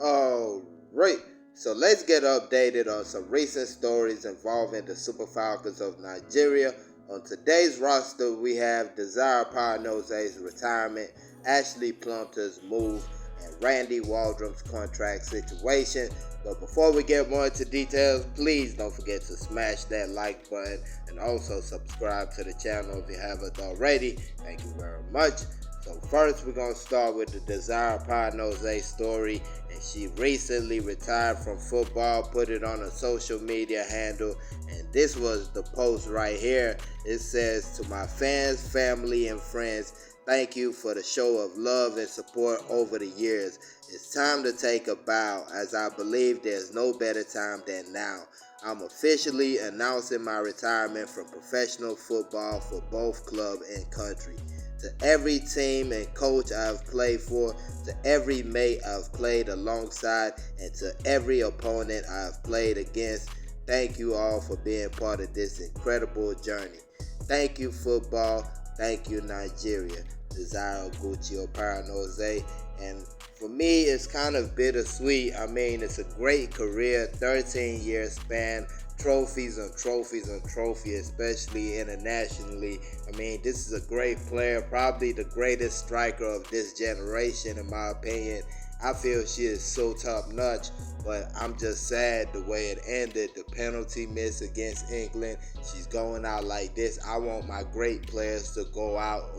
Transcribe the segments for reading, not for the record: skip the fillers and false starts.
Alright, so let's get updated on some recent stories involving the Super Falcons of Nigeria. On today's roster, we have Desire Oparanozie's retirement, Ashleigh Plumptre's move, and Randy Waldrum's contract situation. But before we get more into details, please don't forget to smash that like button and also subscribe to the channel if you haven't already. Thank you very much. So first we're going to start with the Desire Oparanozie story, and she recently retired from football, put it on a social media handle, and this was the post right here. It says, "To my fans, family, and friends, thank you for the show of love and support over the years. It's time to take a bow, as I believe there's no better time than now. I'm officially announcing my retirement from professional football for both club and country. To every team and coach I've played for, to every mate I've played alongside, and to every opponent I've played against, thank you all for being part of this incredible journey. Thank you, football. Thank you, Nigeria." Desire Oparanozie. And for me, it's kind of bittersweet. I mean, it's a great career, 13-year span, trophies and trophies and trophies, especially internationally. I mean, this is a great player, probably the greatest striker of this generation, in my opinion. I feel she is so top notch, but I'm just sad the way it ended. The penalty miss against England. She's going out like this. I want my great players to go out,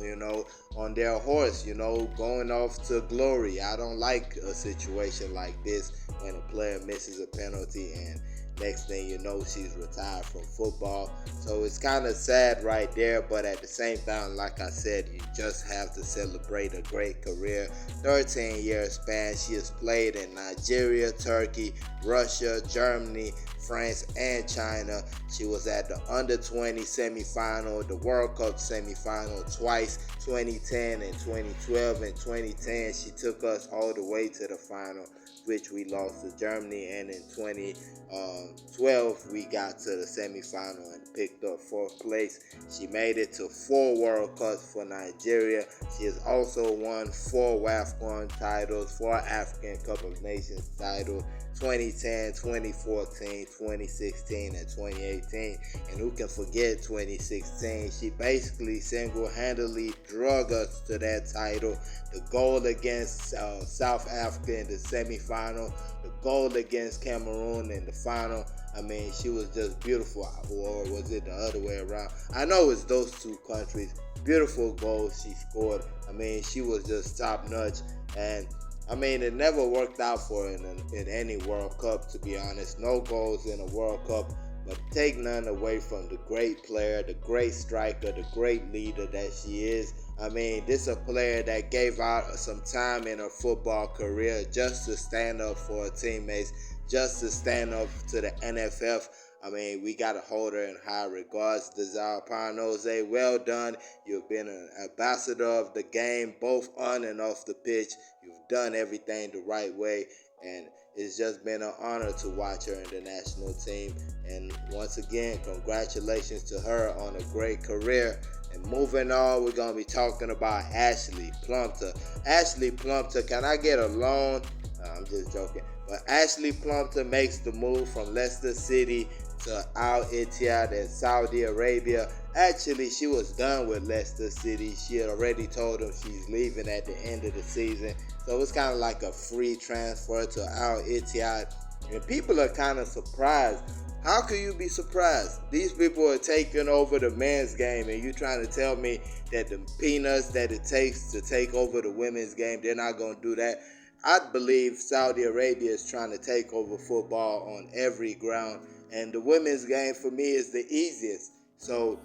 on their horse, going off to glory. I don't like a situation like this when a player misses a penalty and next thing you know, she's retired from football. So it's kind of sad right there, but at the same time, like I said, you just have to celebrate a great career. 13-year span. She has played in Nigeria, Turkey, Russia, Germany, France, and China. She was at the Under-20 semifinal, the World Cup semifinal twice, 2010 and 2012. In 2010, she took us all the way to the final, which we lost to Germany, and in 2012 we got to the semifinal and picked up 4th place. She made it to 4 World Cups for Nigeria. She has also won 4 WAFCON titles, 4 African Cup of Nations titles, 2010, 2014, 2016, and 2018. And who can forget 2016? She basically single-handedly drug us to that title. The goal against South Africa in the semifinal, the goal against Cameroon in the final. I mean, she was just beautiful. Or was it the other way around? I know it's those two countries. Beautiful goals she scored. I mean, she was just top notch. And I mean, it never worked out for her in any World Cup, to be honest. No goals in a World Cup. But take none away from the great player, the great striker, the great leader that she is. I mean, this is a player that gave out some time in her football career just to stand up for her teammates, just to stand up to the NFF. I mean, we got to hold her in high regards. Desire Oparanozie, well done. You've been an ambassador of the game, both on and off the pitch. You've done everything the right way, and it's just been an honor to watch her in the national team. And once again, congratulations to her on a great career. And moving on, we're going to be talking about Ashleigh Plumptre. Ashleigh Plumptre, can I get a loan? I'm just joking. But Ashleigh Plumptre makes the move from Leicester City to Al Ittihad in Saudi Arabia. Actually, she was done with Leicester City. She had already told them she's leaving at the end of the season. So it's kind of like a free transfer to Al Ittihad. And people are kind of surprised. How can you be surprised? These people are taking over the men's game, and you trying to tell me that the peanuts that it takes to take over the women's game, they're not going to do that? I believe Saudi Arabia is trying to take over football on every ground, and the women's game for me is the easiest. So,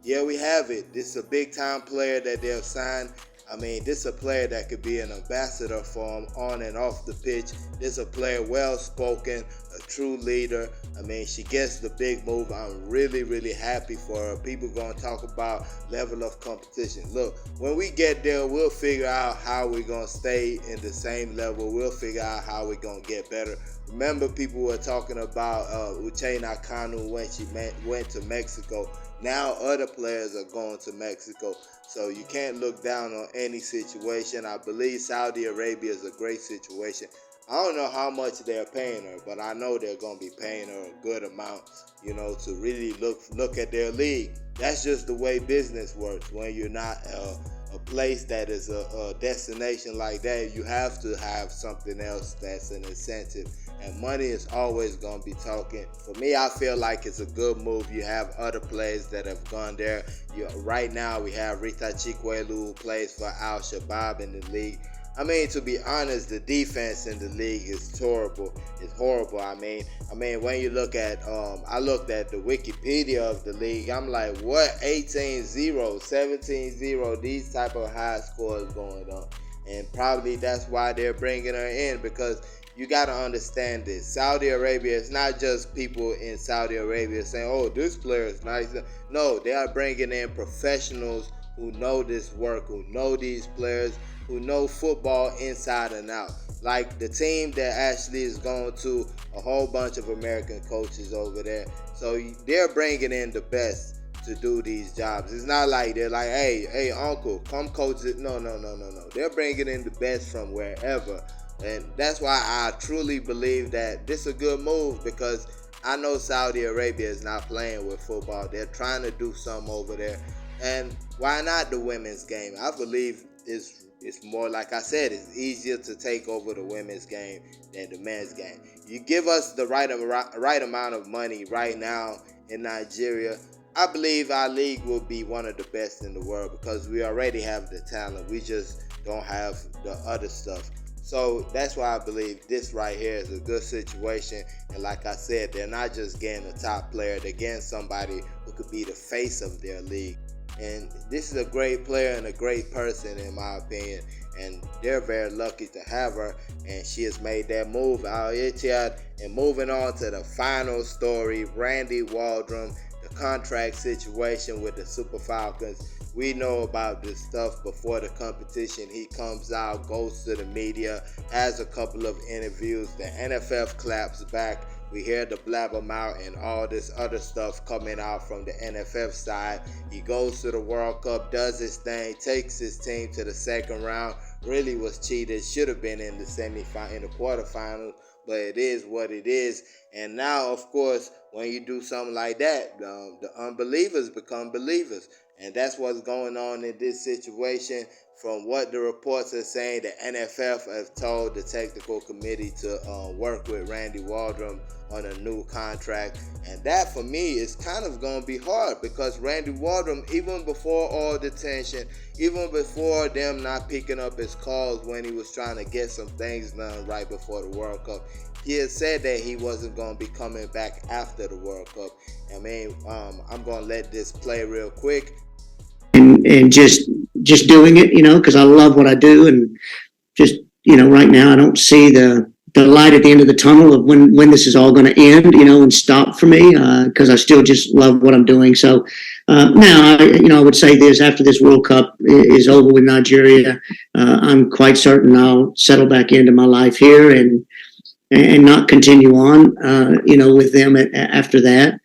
yeah, we have it. This is a big-time player that they've signed. I mean, this is a player that could be an ambassador for him on and off the pitch. This is a player well-spoken, a true leader. I mean, she gets the big move. I'm really, really happy for her. People going to talk about level of competition. Look, when we get there, we'll figure out how we're going to stay in the same level. We'll figure out how we're going to get better. Remember, people were talking about Uchenna Kanu when she went to Mexico. Now other players are going to Mexico. So you can't look down on any situation. I believe Saudi Arabia is a great situation. I don't know how much they're paying her, but I know they're gonna be paying her a good amount, to really look at their league. That's just the way business works. When you're not a place that is a destination like that, you have to have something else that's an incentive. And money is always gonna be talking. For me, I feel like it's a good move. You have other players that have gone there. Right now, we have Rita Chikwelu, who plays for Al Shabaab in the league. I mean, to be honest, the defense in the league is horrible. It's horrible. I mean, when you look at, I looked at the Wikipedia of the league. I'm like, what? 18-0, 17-0, these type of high scores going on. And probably that's why they're bringing her in, because you got to understand this. Saudi Arabia is not just people in Saudi Arabia saying, oh, this player is nice. No, they are bringing in professionals who know this work, who know these players, who know football inside and out. Like the team that Ashleigh is going to, a whole bunch of American coaches over there. So they're bringing in the best to do these jobs. It's not like they're like, hey, uncle, come coach it. No. They're bringing in the best from wherever. And that's why I truly believe that this is a good move, because I know Saudi Arabia is not playing with football. They're trying to do something over there. And why not the women's game? I believe it's more, like I said, it's easier to take over the women's game than the men's game. You give us the right amount of money right now in Nigeria, I believe our league will be one of the best in the world, because we already have the talent. We just don't have the other stuff. So that's why I believe this right here is a good situation. And like I said, they're not just getting a top player, they're getting somebody who could be the face of their league. And this is a great player and a great person, in my opinion. And they're very lucky to have her. And she has made that move out here. And moving on to the final story, Randy Waldrum, the contract situation with the Super Falcons. We know about this stuff before the competition. He comes out, goes to the media, has a couple of interviews. The NFF claps back. We hear the blabbermouth and all this other stuff coming out from the NFF side. He goes to the World Cup, does his thing, takes his team to the second round. Really was cheated. Should have been in the quarterfinals, but it is what it is. And now, of course, when you do something like that, the unbelievers become believers. And that's what's going on in this situation. From what the reports are saying, the NFF have told the technical committee to work with Randy Waldrum on a new contract. And that, for me, is kind of going to be hard, because Randy Waldrum, even before all the tension, even before them not picking up his calls when he was trying to get some things done right before the World Cup, he had said that he wasn't going to be coming back after the World Cup. I mean, I'm going to let this play real quick. And just doing it, because I love what I do, and just, right now I don't see the light at the end of the tunnel of when this is all going to end, and stop for me, because I still just love what I'm doing. So now, I would say this: after this World Cup is over with Nigeria, I'm quite certain I'll settle back into my life here and not continue on, with them after that.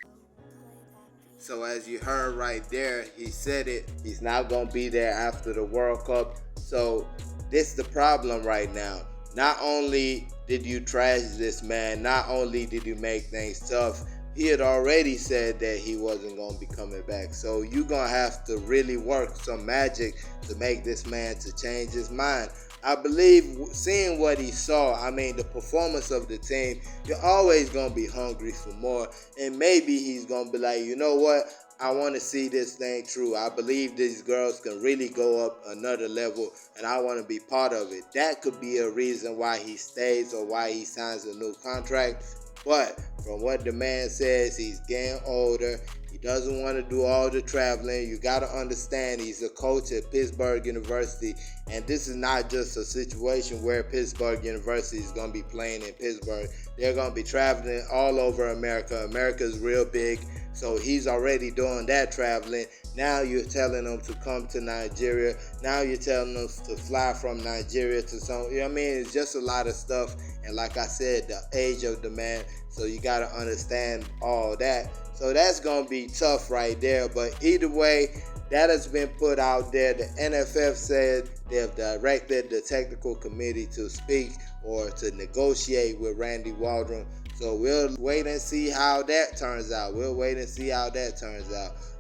So as you heard right there, he said it. He's not going to be there after the World Cup. So this is the problem right now. Not only did you trash this man, not only did you make things tough, he had already said that he wasn't going to be coming back. So you're going to have to really work some magic to make this man to change his mind. I believe, seeing what he saw, the performance of the team, you're always going to be hungry for more. And maybe he's going to be like, you know what? I want to see this thing through. I believe these girls can really go up another level, and I want to be part of it. That could be a reason why he stays or why he signs a new contract. But from what the man says, he's getting older. He doesn't want to do all the traveling. You got to understand, he's a coach at Pittsburgh University, and this is not just a situation where Pittsburgh University is going to be playing in Pittsburgh. They're going to be traveling all over America. America's real big, so he's already doing that traveling. Now you're telling them to come to Nigeria. Now you're telling them to fly from Nigeria to some, it's just a lot of stuff. And like I said, the age of the man, so you got to understand all that. So that's going to be tough right there. But either way, that has been put out there. The NFF said they have directed the technical committee to speak or to negotiate with Randy Waldrum. So we'll wait and see how that turns out.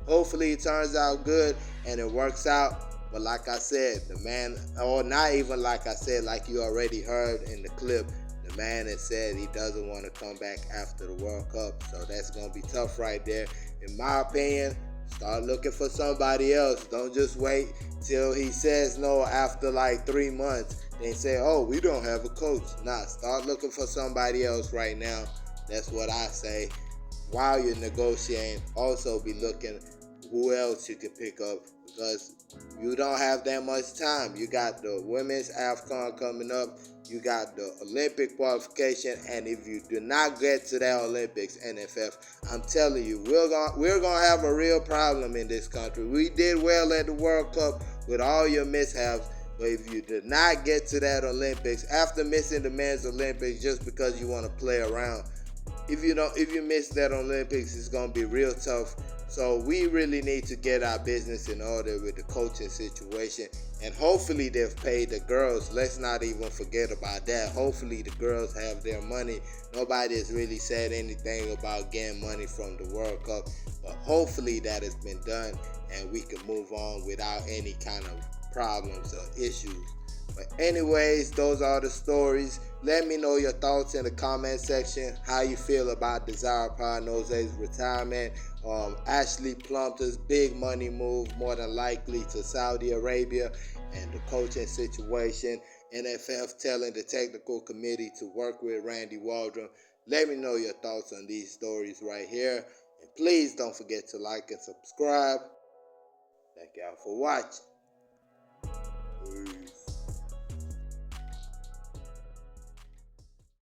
Hopefully it turns out good and it works out. But like I said, the man, or not even like I said, like you already heard in the clip, the man has said he doesn't want to come back after the World Cup. So that's going to be tough right there. In my opinion, start looking for somebody else. Don't just wait till he says no after like 3 months. Then say, oh, we don't have a coach. Nah, start looking for somebody else right now. That's what I say. While you're negotiating, also be looking who else you can pick up, because you don't have that much time. You got the women's AFCON coming up. You got the Olympic qualification, and if you do not get to that Olympics, NFF, I'm telling you, we're gonna have a real problem in this country. We did well at the World Cup with all your mishaps, but if you did not get to that Olympics after missing the men's Olympics just because you want to play around, if you miss that Olympics, it's gonna be real tough. So we really need to get our business in order with the coaching situation. And hopefully they've paid the girls. Let's not even forget about that. Hopefully the girls have their money. Nobody has really said anything about getting money from the World Cup. But hopefully that has been done and we can move on without any kind of problems or issues. But anyways, those are the stories. Let me know your thoughts in the comment section. How you feel about Desire Oparanozie's retirement. Ashleigh Plumptre's big money move, more than likely to Saudi Arabia, and the coaching situation. NFF telling the technical committee to work with Randy Waldrum. Let me know your thoughts on these stories right here. And please don't forget to like and subscribe. Thank y'all for watching. Peace.